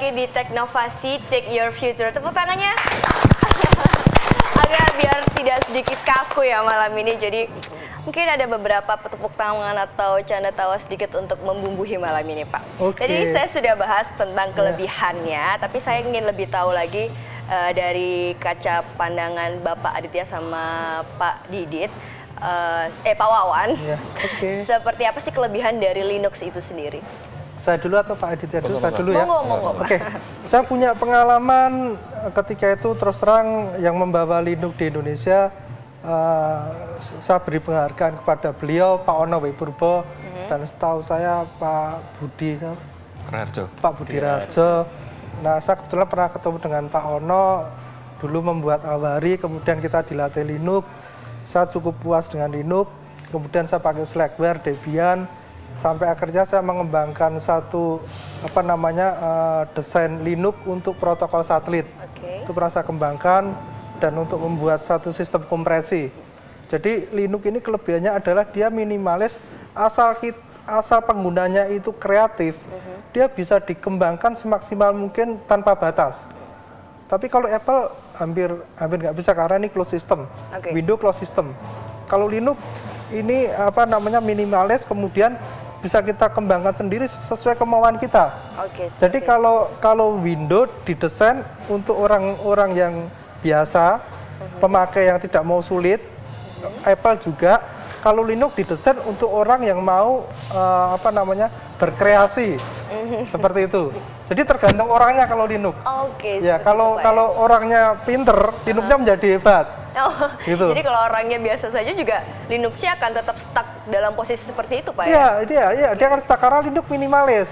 lagi di Teknovasi Check Your Future. Tepuk tangannya. Agak biar tidak sedikit kaku ya malam ini. Jadi mungkin ada beberapa tepuk tangan atau canda tawa sedikit untuk membumbuhi malam ini, Pak. Jadi saya sudah bahas tentang kelebihannya, tapi saya ingin lebih tahu lagi dari kaca pandangan Bapak Aditya sama Pak Didit. Pak Wawan, seperti apa sih kelebihan dari Linux itu sendiri? Saya dulu atau Pak Aditya dulu? Saya dulu ya. Monggo. Oke, saya punya pengalaman ketika itu terus terang yang membawa Linux di Indonesia. Saya beri penghargaan kepada beliau, Pak Ono W. Purbo, dan setahu saya Pak Budi Rarjo. Nah, saya kebetulan pernah ketemu dengan Pak Ono, dulu membuat Awari, kemudian kita dilatih Linux. Saya cukup puas dengan Linux, kemudian saya pakai Slackware, Debian, sampai akhirnya saya mengembangkan satu desain Linux untuk protokol satelit. Itu pernah saya kembangkan dan untuk membuat satu sistem kompresi. Jadi Linux ini kelebihannya adalah dia minimalis, asal penggunanya itu kreatif, dia bisa dikembangkan semaksimal mungkin tanpa batas. Tapi kalau Apple hampir nggak bisa karena ini closed system, Windows closed system. Kalau Linux ini minimalis, kemudian bisa kita kembangkan sendiri sesuai kemauan kita. Jadi kalau Windows didesain untuk orang-orang yang biasa, pemakai yang tidak mau sulit, Apple juga. Kalau Linux didesain untuk orang yang mau berkreasi, seperti itu. Jadi tergantung orangnya kalau Linux. Ya, kalau orangnya pinter, Linuxnya menjadi hebat. Gitu. Jadi kalau orangnya biasa saja juga Linuxnya akan tetap stuck dalam posisi seperti itu, Pak? Iya, dia akan stuck karena Linux minimalis.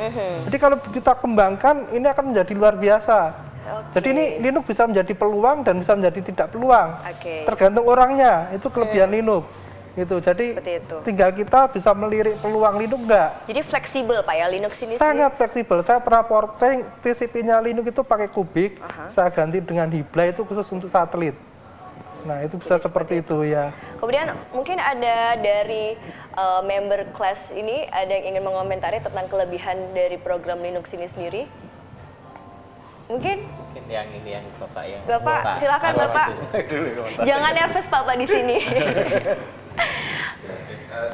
Jadi kalau kita kembangkan, ini akan menjadi luar biasa. Jadi ini Linux bisa menjadi peluang dan bisa menjadi tidak peluang. Tergantung orangnya, itu kelebihan Linux. Gitu. Jadi tinggal kita bisa melirik peluang Linux enggak. Jadi fleksibel, Pak ya, Linux ini? Sangat fleksibel. Saya pernah porting TCP-nya Linux itu pakai Kubik, saya ganti dengan Hibla itu khusus untuk satelit. Nah, itu bisa seperti itu ya. Kemudian mungkin ada dari member kelas ini, ada yang ingin mengomentari tentang kelebihan dari program Linux ini sendiri? Mungkin yang ini yang Bapak yang Bapak silakan Bapak. Jangan nervous Bapak di sini.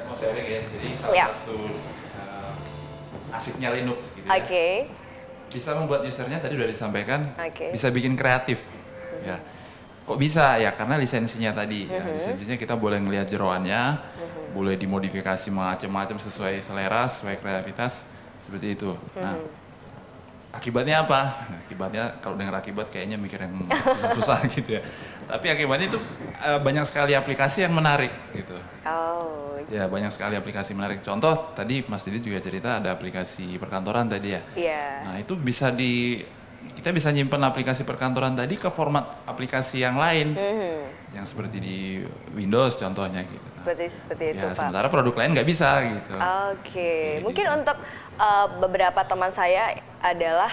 Mau sharing ya, jadi salah satu asiknya Linux gitu ya. Bisa membuat usernya tadi sudah disampaikan, bisa bikin kreatif. Ya. Kok bisa ya? Karena lisensinya tadi, ya, lisensinya kita boleh ngelihat jeroannya, boleh dimodifikasi macam-macam sesuai selera, sesuai kreativitas, seperti itu. Nah, akibatnya apa? Akibatnya kalau dengar akibat kayaknya mikir yang susah-susah gitu ya. Tapi akibatnya itu banyak sekali aplikasi yang menarik gitu. Ya, banyak sekali aplikasi menarik. Contoh tadi Mas Didi juga cerita ada aplikasi perkantoran tadi ya. Nah, itu bisa kita bisa nyimpen aplikasi perkantoran tadi ke format aplikasi yang lain. Yang seperti di Windows contohnya gitu. Seperti itu, ya, Pak. Sementara produk lain nggak bisa gitu. Mungkin untuk beberapa teman saya adalah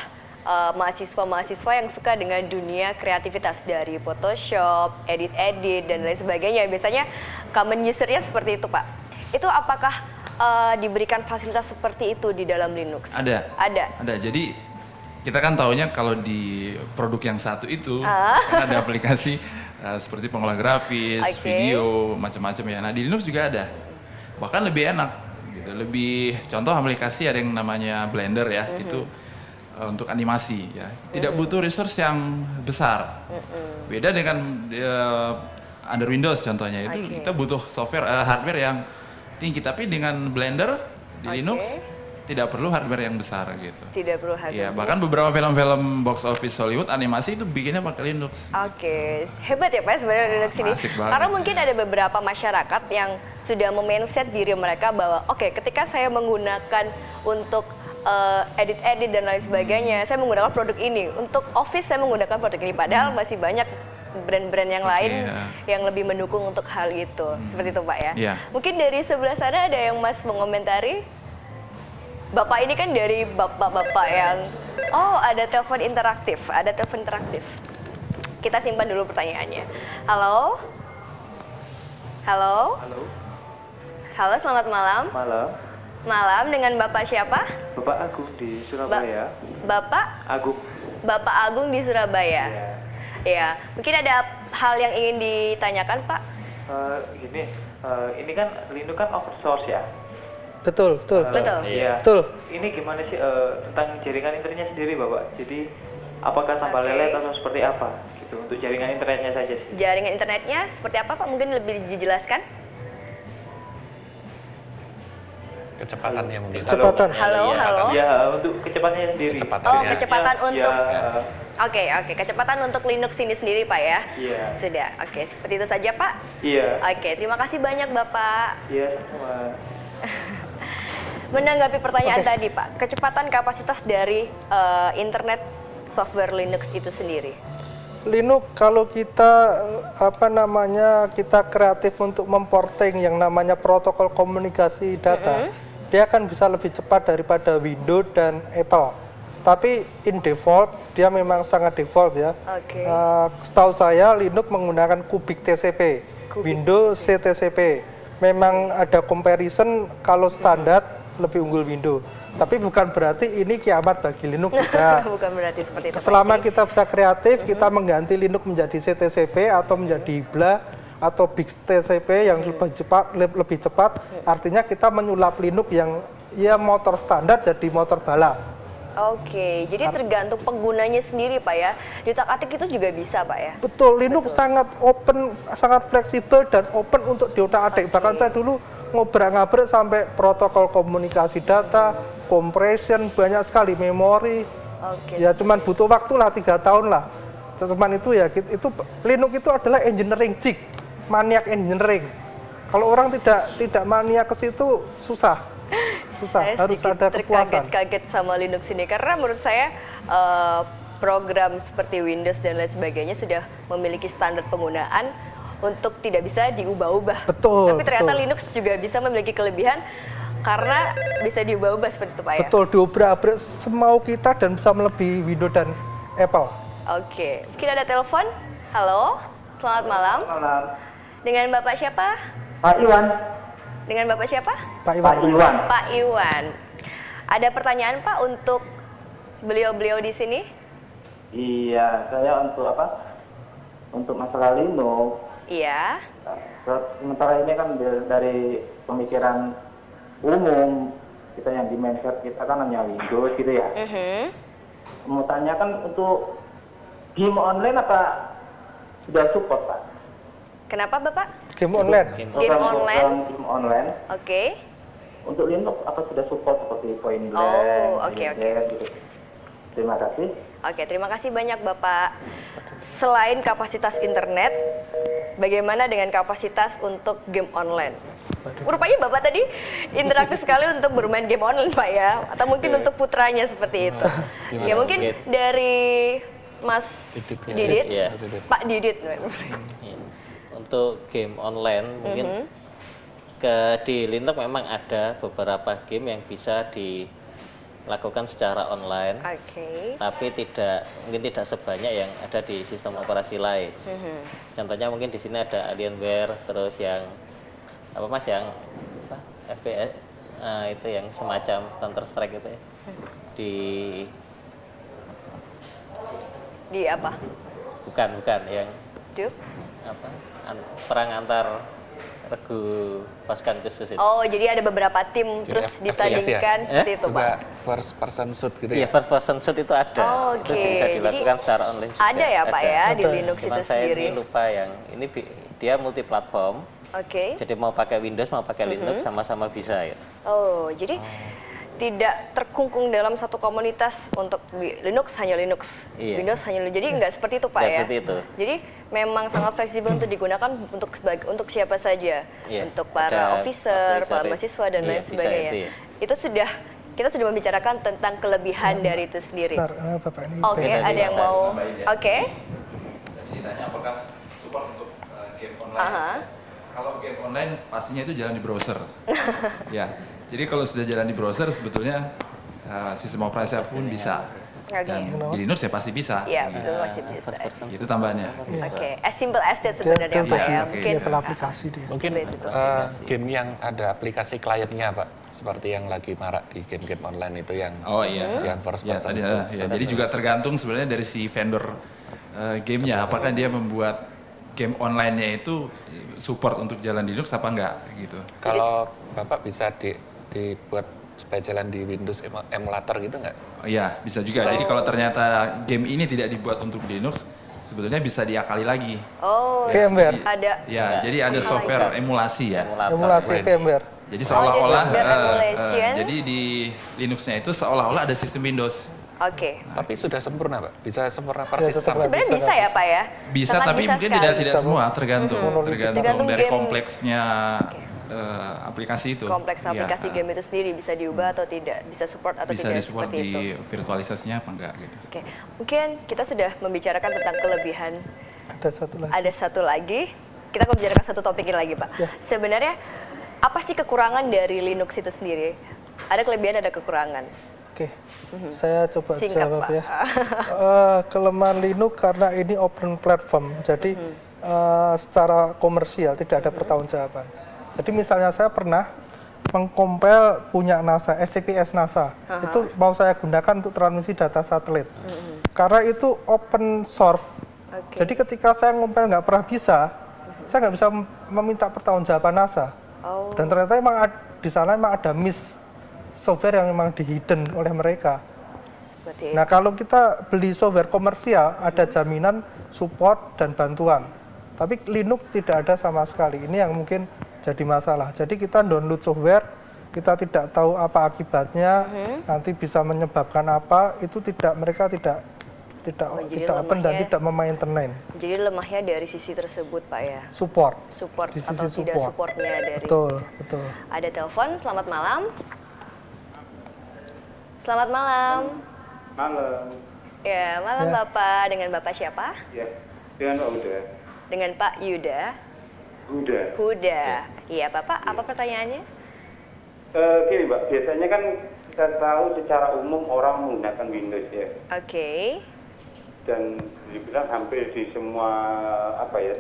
mahasiswa-mahasiswa yang suka dengan dunia kreativitas dari Photoshop, edit-edit, dan lain sebagainya. Biasanya common user-nya seperti itu, Pak. Itu apakah diberikan fasilitas seperti itu di dalam Linux? Ada. Jadi kita kan taunya kalau di produk yang satu itu kan ada aplikasi seperti pengolah grafis, video, macam-macam ya. Nah, di Linux juga ada. Bahkan lebih enak gitu. Lebih contoh aplikasi ada yang namanya Blender ya, itu untuk animasi ya. Tidak butuh resource yang besar. Beda dengan under Windows contohnya, itu kita butuh hardware yang tinggi, tapi dengan Blender di Linux tidak perlu hardware yang besar gitu. Tidak perlu hardware. Ya, bahkan beberapa film-film box office Hollywood animasi itu bikinnya pakai Linux. Hebat ya Pak sebenarnya Linux ini. Karena mungkin ada beberapa masyarakat yang sudah memindset diri mereka bahwa ketika saya menggunakan untuk edit-edit dan lain sebagainya, saya menggunakan produk ini. Untuk Office saya menggunakan produk ini, padahal masih banyak brand-brand yang lain yang lebih mendukung untuk hal itu. Seperti itu Pak ya. Mungkin dari sebelah sana ada yang Mas mengomentari? Bapak ini kan dari bapak-bapak yang ada telepon interaktif, Kita simpan dulu pertanyaannya. Halo? Halo, selamat malam. Malam, dengan Bapak siapa? Bapak Agung di Surabaya. Bapak? Agung. Bapak Agung di Surabaya. Ya, mungkin ada hal yang ingin ditanyakan, Pak? Ini kan Linux kan open source ya. Betul. Iya. Betul. Ini gimana sih tentang jaringan internetnya sendiri, Bapak? Jadi apakah tambah lelet atau seperti apa? Gitu untuk jaringan internetnya saja sih. Jaringan internetnya seperti apa, Pak? Mungkin lebih dijelaskan? Kecepatannya mungkin. Kecepatan. Halo. Ya, untuk kecepatannya sendiri. Kecepatan untuk ya, Oke, kecepatan untuk Linux ini sendiri, Pak ya? Iya. Sudah. Oke, seperti itu saja, Pak? Iya. Oke, terima kasih banyak, Bapak. Iya, sama. Menanggapi pertanyaan tadi, Pak, kecepatan kapasitas dari internet software Linux itu sendiri. Linux kalau kita kita kreatif untuk memporting yang namanya protokol komunikasi data, dia akan bisa lebih cepat daripada Windows dan Apple. Tapi in default dia memang sangat default ya. Setahu saya Linux menggunakan Cubic TCP, Windows CTCP. Memang ada comparison kalau standar lebih unggul Windows. Tapi bukan berarti ini kiamat bagi Linux tidak. Bukan berarti seperti itu. Selama kita bisa kreatif, kita mengganti Linux menjadi CTCP atau menjadi BLA atau Big TCP yang lebih cepat, artinya kita menyulap Linux yang ya motor standar jadi motor balap. Oke, jadi tergantung penggunanya sendiri, Pak ya. Di utak-atik itu juga bisa, Pak ya. Betul, Linux sangat open, sangat fleksibel dan open untuk diutak-atik. Bahkan saya dulu ngobrak-ngabrik sampai protokol komunikasi data, compression, banyak sekali memori. Ya cuman butuh waktu lah 3 tahun lah. Cuman itu ya, itu Linux itu adalah engineering geek, maniak engineering. Kalau orang tidak maniak ke situ susah. Saya harus ada kepuasan. Kaget sama Linux ini karena menurut saya program seperti Windows dan lain sebagainya sudah memiliki standar penggunaan untuk tidak bisa diubah-ubah. Betul. Tapi ternyata Linux juga bisa memiliki kelebihan karena bisa diubah-ubah seperti itu, Pak ya. Betul, diobrak-abrik semau kita dan bisa melebihi Windows dan Apple. Oke, mungkin ada telepon. Halo, selamat malam. Malam. Dengan Bapak siapa? Pak Iwan. Dengan Bapak siapa? Pak Iwan. Pak Iwan. Ada pertanyaan, Pak, untuk beliau-beliau di sini? Iya, saya untuk apa? Untuk masalah Linux. Iya. Sementara ini kan dari pemikiran umum kita yang di mindset kita kan hanya Windows gitu ya. Mau tanyakan untuk game online apa sudah support, Pak? Kenapa, Bapak? Game online. Game online. Game online. Oke. Untuk Linux apa sudah support seperti Point Blank? Oke. Gitu. Terima kasih. Oke, terima kasih banyak Bapak. Selain kapasitas internet, bagaimana dengan kapasitas untuk game online? Rupanya Bapak tadi interaktif sekali untuk bermain game online, Pak ya? Atau mungkin untuk putranya seperti itu. Ya mungkin dari Mas Didit, Pak Didit. Untuk game online mungkin di Linux memang ada beberapa game yang bisa dilakukan secara online, tapi mungkin tidak sebanyak yang ada di sistem operasi lain. Contohnya mungkin di sini ada Alienware, terus yang apa Mas yang FPS itu yang semacam Counter Strike itu ya. Di apa? Bukan yang apa? Perang antar regu pasukan khusus itu. Oh, jadi ada beberapa tim terus ditandingkan seperti itu, Pak. First person shoot gitu ya. Iya, first person shoot itu ada. Itu bisa dilakukan secara online juga. Ada ya, Pak ya di Linux itu sendiri. Saya lupa yang ini dia multi platform. Jadi mau pakai Windows mau pakai Linux sama-sama bisa ya. Oh, jadi tidak terkungkung dalam satu komunitas untuk Linux hanya Linux, Windows hanya Linux. Jadi nggak seperti itu, Pak ya. Seperti itu. Jadi memang sangat fleksibel untuk digunakan untuk siapa saja, untuk para officer, para mahasiswa dan lain sebagainya. Itu kita sudah membicarakan tentang kelebihan dari itu sendiri. Oke, ada yang mau? Oke. Ditanya apakah support untuk game online? Kalau game online pastinya itu jalan di browser. Ya. Jadi kalau sudah jalan di browser sebetulnya sistem operasi pun bisa. Dan di Linux ya pasti bisa. Iya, betul, pasti bisa. Itu tambahannya. Oke, as simple as that sebenarnya Pak ya. Mungkin aplikasi dia. Mungkin game yang ada aplikasi kliennya Pak, seperti yang lagi marak di game-game online itu yang first person. Jadi juga tergantung sebenarnya dari si vendor gamenya, apakah dia membuat game online-nya itu support untuk jalan di Linux apa enggak gitu. Kalau Bapak bisa dibuat supaya jalan di Windows emulator gitu nggak? Oh iya, bisa juga. Jadi kalau ternyata game ini tidak dibuat untuk Linux, sebetulnya bisa diakali lagi. Oh, VMware. Ada. Ya, jadi ada software emulasi ya. Emulasi VMware. Jadi seolah-olah, jadi di Linuxnya itu seolah-olah ada sistem Windows. Oke. Tapi sudah sempurna Pak? Bisa sempurna persis? Sebenarnya bisa ya Pak ya? Bisa, sangat tapi bisa mungkin sekali. tidak semua, tergantung dari game. kompleksnya aplikasi itu. Kompleks aplikasi game itu sendiri bisa diubah atau tidak, bisa support atau bisa tidak disupport seperti itu. di virtualisasinya apa enggak gitu. Oke. Mungkin kita sudah membicarakan tentang kelebihan. Ada satu lagi. Kita akan membicarakan satu topik ini lagi Pak. Ya. Sebenarnya apa sih kekurangan dari Linux itu sendiri? Ada kelebihan, ada kekurangan. Oke, saya coba jawab Pak. ya. Kelemahan Linux karena ini open platform, jadi secara komersial tidak ada pertanggungjawaban. Jadi misalnya saya pernah mengkompil punya NASA, SCPS NASA, itu mau saya gunakan untuk transmisi data satelit. Karena itu open source, jadi ketika saya ngompel nggak pernah bisa, saya nggak bisa meminta pertanggungjawaban NASA. Dan ternyata emang di sana emang ada miss software yang memang di-hidden oleh mereka. Nah, kalau kita beli software komersial, ada jaminan support dan bantuan. Tapi Linux tidak ada sama sekali. Ini yang mungkin jadi masalah. Jadi kita download software, kita tidak tahu apa akibatnya, nanti bisa menyebabkan apa, itu mereka tidak open dan tidak memaintain. Jadi lemahnya dari sisi tersebut Pak ya? Support. Support di sisi atau tidak supportnya dari. Betul. Ada telepon, selamat malam. Selamat malam. Malam. Ya, malam Bapak. Dengan Bapak siapa? Ya, dengan Pak Huda. Dengan Pak Yuda. Huda. Iya, Bapak. Apa pertanyaannya? Gini, Mbak. Biasanya kan kita tahu secara umum orang menggunakan Windows ya. Oke. Dan dibilang hampir di semua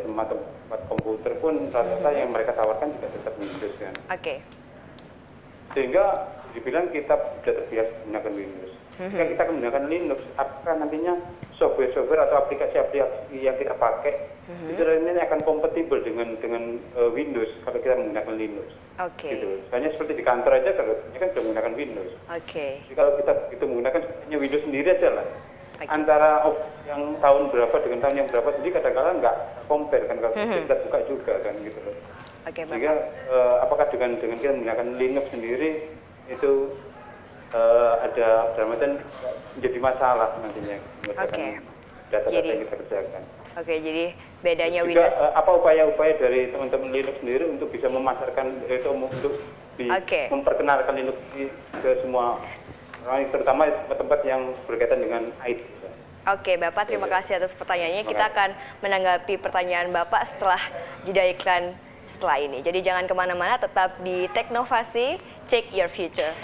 semua tempat komputer pun rata-rata yang mereka tawarkan juga tetap Windows kan. Oke. Sehingga dibilang kita sudah terbiasa menggunakan Windows. Jika kita menggunakan Linux, apakah nantinya software atau aplikasi-aplikasi yang kita pakai itu nantinya akan kompatibel dengan Windows kalau kita menggunakan Linux? Oke. Gitu. Soalnya seperti di kantor aja kalau ini kan sudah menggunakan Windows. Oke. Jadi kalau kita itu menggunakan hanya Windows sendiri aja lah. Antara yang tahun berapa dengan tahun yang berapa, jadi kadang-kadang nggak compare kan kalau kita buka juga kan gitu loh. Oke, Bapak. Sehingga apakah dengan kita menggunakan Linux sendiri itu ada dan menjadi masalah nantinya data-data yang kita kerjakan. Oke, jadi bedanya juga, Windows. Apa upaya-upaya dari teman-teman Linux sendiri untuk bisa memasarkan itu untuk memperkenalkan Linux ke semua orang, terutama tempat yang berkaitan dengan IT. Oke, Bapak, terima kasih atas pertanyaannya. Kita akan menanggapi pertanyaan Bapak setelah jeda iklan setelah ini. Jadi jangan kemana-mana, tetap di Teknovasi, check your future.